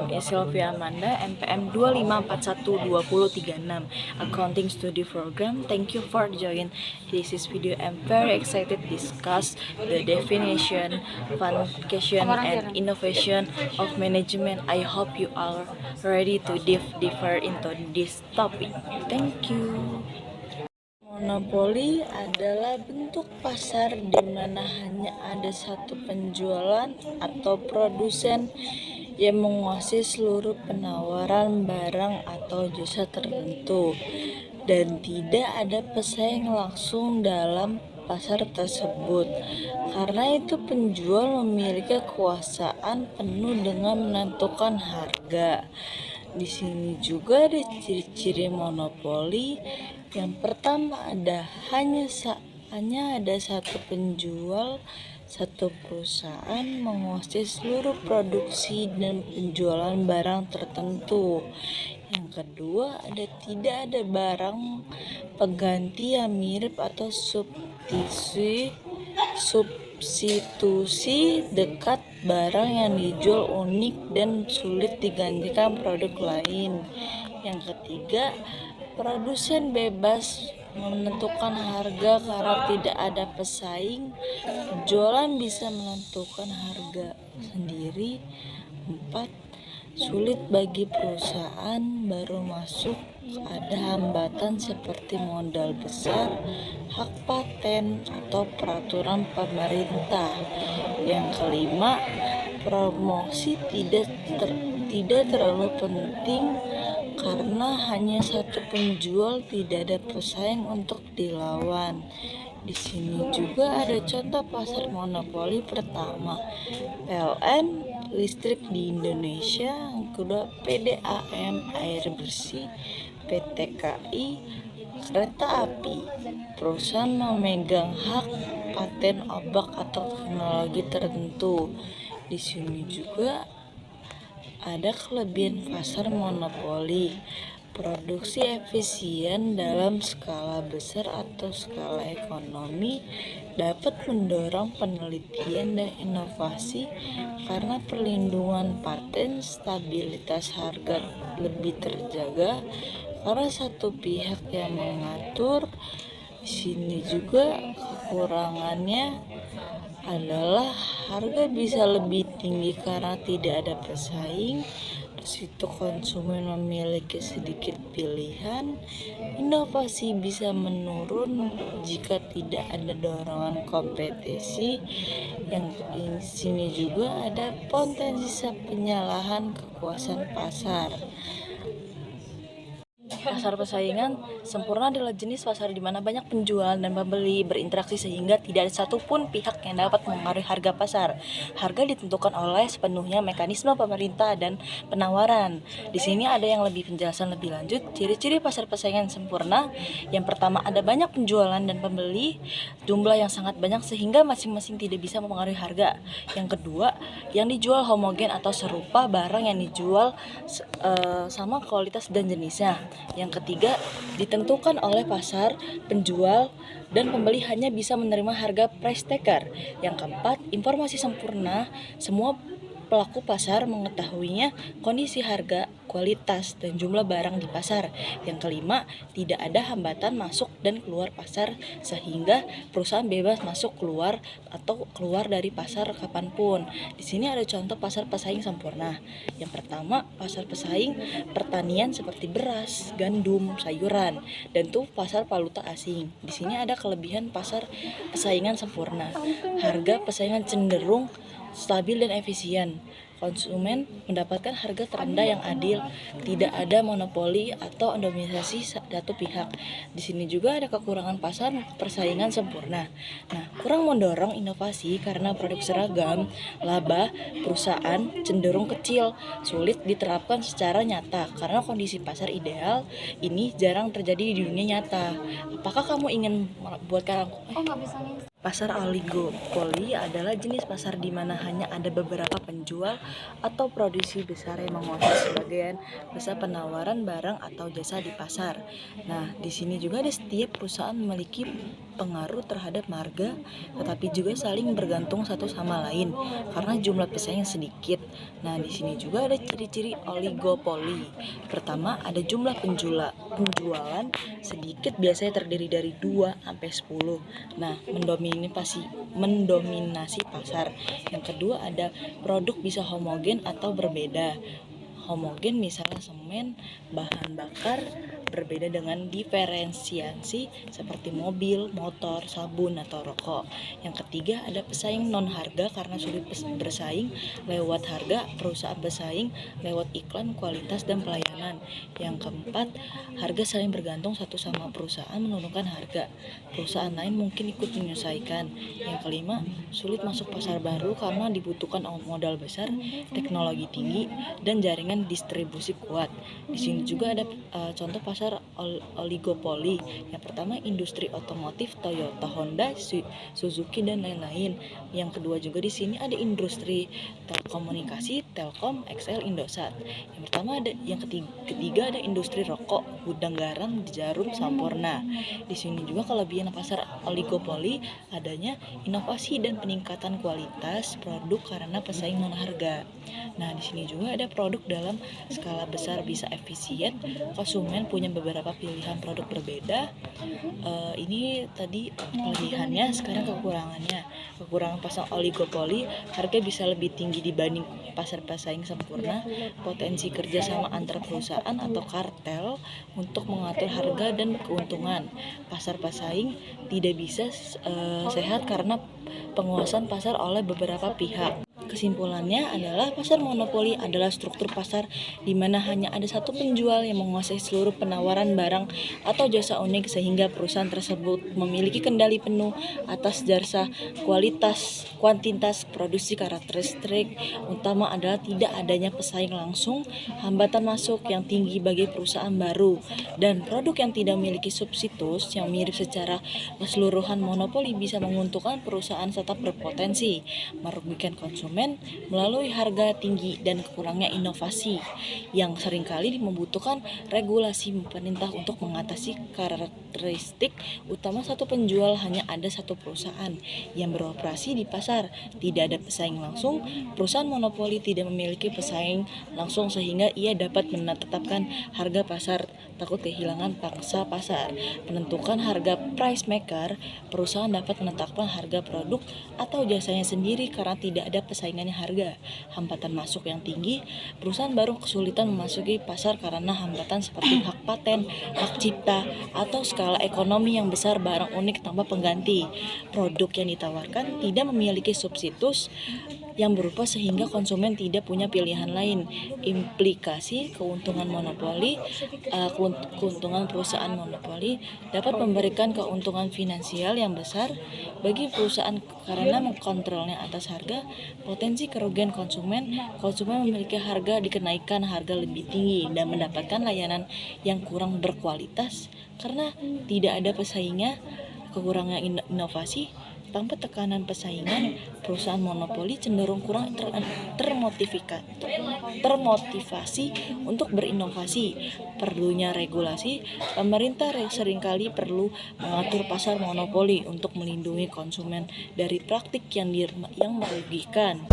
name is Sylvia Amanda, NPM 25412036, Accounting Study Program. Thank you for joining this video. I'm very excited to discuss the definition, function, and innovation of management. I hope you are ready to dive deeper into this topic. Thank you. Monopoli adalah bentuk pasar di mana hanya ada satu penjualan atau produsen yang menguasai seluruh penawaran barang atau jasa tertentu dan tidak ada pesaing langsung dalam pasar tersebut. Karena itu penjual memiliki kekuasaan penuh dengan menentukan harga. Di sini juga ada ciri-ciri monopoli. Yang pertama hanya ada satu penjual, satu perusahaan menguasai seluruh produksi dan penjualan barang tertentu. Yang kedua tidak ada barang pengganti yang mirip atau substitusi dekat barang yang dijual unik dan sulit digantikan produk lain. Yang ketiga, produsen bebas menentukan harga karena tidak ada pesaing. Penjualan bisa menentukan harga sendiri. 4. Sulit bagi perusahaan baru masuk. Ada hambatan seperti modal besar, hak paten, atau peraturan pemerintah. Yang kelima, promosi tidak terlalu penting karena hanya satu penjual, tidak ada pesaing untuk dilawan. Di sini juga ada contoh pasar monopoli. Pertama, PLN listrik di Indonesia. Yang kedua, PDAM air bersih. PT KAI kereta api. Perusahaan memegang hak paten obat atau teknologi tertentu. Di sini juga ada kelebihan pasar monopoli. Produksi efisien dalam skala besar atau skala ekonomi dapat mendorong penelitian dan inovasi karena perlindungan paten. Stabilitas harga lebih terjaga karena satu pihak yang mengatur. Di sini juga kekurangannya adalah harga bisa lebih tinggi karena tidak ada pesaing. Situ konsumen memiliki sedikit pilihan. Inovasi bisa menurun jika tidak ada dorongan kompetisi. Yang di sini juga ada potensi penyalahan kekuasaan pasar. Pasar persaingan sempurna adalah jenis pasar di mana banyak penjual dan pembeli berinteraksi sehingga tidak ada satupun pihak yang dapat mempengaruhi harga pasar. Harga ditentukan oleh sepenuhnya mekanisme pemerintah dan penawaran. Di sini ada yang lebih penjelasan lebih lanjut. Ciri-ciri pasar persaingan sempurna. Yang pertama, ada banyak penjualan dan pembeli, jumlah yang sangat banyak sehingga masing-masing tidak bisa mempengaruhi harga. Yang kedua, yang dijual homogen atau serupa barang yang dijual sama kualitas dan jenisnya. Yang ketiga, ditentukan oleh pasar, penjual dan pembeli hanya bisa menerima harga price taker. Yang keempat, informasi sempurna, semua pelaku pasar mengetahuinya kondisi harga, kualitas, dan jumlah barang di pasar. Yang kelima, tidak ada hambatan masuk dan keluar pasar sehingga perusahaan bebas masuk keluar atau keluar dari pasar kapanpun. Di sini ada contoh pasar pesaing sempurna. Yang pertama, pasar pesaing pertanian seperti beras, gandum, sayuran, dan tuh pasar valuta asing. Di sini ada kelebihan pasar persaingan sempurna. Harga persaingan cenderung stabil dan efisien. Konsumen mendapatkan harga terendah yang adil, tidak ada monopoli atau dominasi satu pihak. Di sini juga ada kekurangan pasar persaingan sempurna. Nah, kurang mendorong inovasi karena produk seragam, laba perusahaan cenderung kecil, sulit diterapkan secara nyata karena kondisi pasar ideal ini jarang terjadi di dunia nyata. Apakah kamu ingin buatkan aku? Pasar oligopoli adalah jenis pasar di mana hanya ada beberapa penjual atau produksi besar yang menguasai sebagian besar penawaran barang atau jasa di pasar. Nah, di sini juga ada setiap perusahaan memiliki berpengaruh terhadap harga, tetapi juga saling bergantung satu sama lain karena jumlah pesaing sedikit. Nah, di sini juga ada ciri-ciri oligopoli. Pertama, ada jumlah penjualan sedikit, biasanya terdiri dari 2 sampai 10. Nah, mendominasi pasar. Yang kedua, ada produk bisa homogen atau berbeda. Homogen misalnya semen, bahan bakar, berbeda dengan diferensiasi seperti mobil, motor, sabun, atau rokok. Yang ketiga, ada pesaing non harga karena sulit bersaing lewat harga, perusahaan bersaing lewat iklan, kualitas, dan pelayanan. Yang keempat, harga saling bergantung satu sama perusahaan menurunkan harga. Perusahaan lain mungkin ikut menyesuaikan. Yang kelima, sulit masuk pasar baru karena dibutuhkan modal besar, teknologi tinggi, dan jaringan distribusi kuat. Di sini juga ada contoh pasar oligopoli. Yang pertama, industri otomotif Toyota, Honda, Suzuki, dan lain-lain. Yang kedua juga di sini ada industri telekomunikasi, Telkom, XL, Indosat. Yang pertama yang ketiga ada industri rokok, Gudang Garam, Jarum, Sampurna. Di sini juga kelebihan pasar oligopoli adanya inovasi dan peningkatan kualitas produk karena pesaing non harga. Nah, di sini juga ada produk dalam skala besar bisa efisien, konsumen punya beberapa pilihan produk berbeda. Ini tadi kelebihannya, sekarang kekurangannya. Kekurangan pasar oligopoli, harga bisa lebih tinggi dibanding pasar pesaing sempurna, potensi kerjasama antar perusahaan atau kartel untuk mengatur harga dan keuntungan. Pasar pesaing tidak bisa sehat karena penguasaan pasar oleh beberapa pihak. Kesimpulannya adalah pasar monopoli adalah struktur pasar di mana hanya ada satu penjual yang menguasai seluruh penawaran barang atau jasa unik sehingga perusahaan tersebut memiliki kendali penuh atas jasa, kualitas, kuantitas, produksi. Karakteristik utama adalah tidak adanya pesaing langsung, hambatan masuk yang tinggi bagi perusahaan baru, dan produk yang tidak memiliki substitusi yang mirip. Secara keseluruhan, monopoli bisa menguntungkan perusahaan tetap berpotensi merugikan konsumen melalui harga tinggi dan kurangnya inovasi yang seringkali membutuhkan regulasi pemerintah untuk mengatasi. Karakteristik utama satu penjual, hanya ada satu perusahaan yang beroperasi di pasar, tidak ada pesaing langsung. Perusahaan monopoli tidak memiliki pesaing langsung sehingga ia dapat menetapkan harga pasar, takut kehilangan pangsa pasar. Menentukan harga, price maker, perusahaan dapat menetapkan harga produk atau jasanya sendiri karena tidak ada persaingannya harga. Hambatan masuk yang tinggi, perusahaan baru kesulitan memasuki pasar karena hambatan seperti hak paten, hak cipta, atau skala ekonomi yang besar. Barang unik tanpa pengganti, produk yang ditawarkan tidak memiliki substitusi yang berupa sehingga konsumen tidak punya pilihan lain. Implikasi keuntungan monopoli, keuntungan perusahaan monopoli dapat memberikan keuntungan finansial yang besar bagi perusahaan karena mengkontrolnya atas harga. Potensi kerugian konsumen memiliki harga dikenaikan harga lebih tinggi dan mendapatkan layanan yang kurang berkualitas karena tidak ada pesaingnya. Kekurangan inovasi, tanpa tekanan persaingan, perusahaan monopoli cenderung kurang termotivasi untuk berinovasi. Perlunya regulasi, pemerintah seringkali perlu mengatur pasar monopoli untuk melindungi konsumen dari praktik yang merugikan.